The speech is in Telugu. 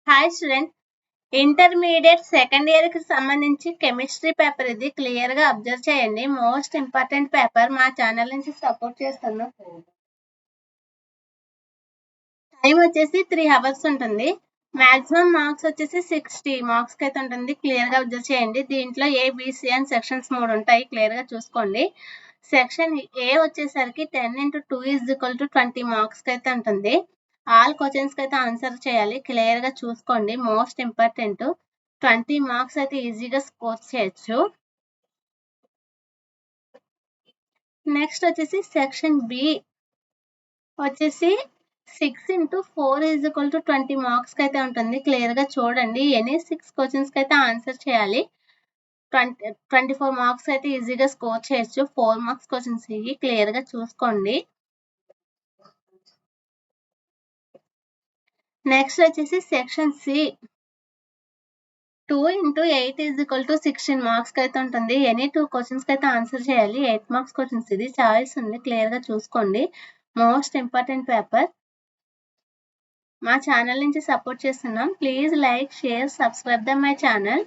Hi student, intermediate second year కి సంబంధించి కెమిస్ట్రీ పేపర్ ఇది క్లియర్ గా అబ్జర్వ్ చేయండి. Most important paper. మా ఛానల్ నుంచి సపోర్ట్ చేస్తున్నాం. టైం వచ్చేసి 3 hours ఉంటుంది. మాక్సిమం మార్క్స్ వచ్చేసి 60 మార్క్స్ కి అయితే ఉంటుంది. క్లియర్ గా అబ్జర్వ్ చేయండి. దీంట్లో ఏబిసి అని సెక్షన్స్ 3 ఉంటాయి. క్లియర్ గా చూసుకోండి. సెక్షన్ ఏ వచ్చేసరికి 10 × 2 = 20 మార్క్స్ కి అయితే ఉంటుంది. ఆల్ క్వశ్చన్స్ కి అయితే ఆన్సర్ చేయాలి. క్లియర్ గా చూసుకోండి. Most important. 20 మార్క్స్ అయితే ఈజీగా స్కోర్ చేయొచ్చు. నెక్స్ట్ వచ్చేసి సెక్షన్ బి వచ్చేసి 6 × 4 = 20 మార్క్స్ కి అయితే ఉంటుంది. క్లియర్ గా చూడండి. ఎనీ 6 క్వశ్చన్స్ కి అయితే ఆన్సర్ చేయాలి. 24 మార్క్స్ అయితే ఈజీగా స్కోర్ చేయొచ్చు. 4 మార్క్స్ క్వశ్చన్స్ ఇవి క్లియర్ గా చూసుకోండి. నెక్స్ట్ వచ్చేసి సెక్షన్ సి 2 × 8 = 16 మార్క్స్ కి అయితే ఉంటుంది. ఎనీ 2 క్వశ్చన్స్ కి అయితే ఆన్సర్ చేయాలి. 8 మార్క్స్ క్వశ్చన్స్ ఇది. చాయిస్ ఉంది. క్లియర్ గా చూసుకోండి. Most important paper. మా ఛానల్ నుంచి సపోర్ట్ చేస్తున్నాం. Please like, share, subscribe my channel.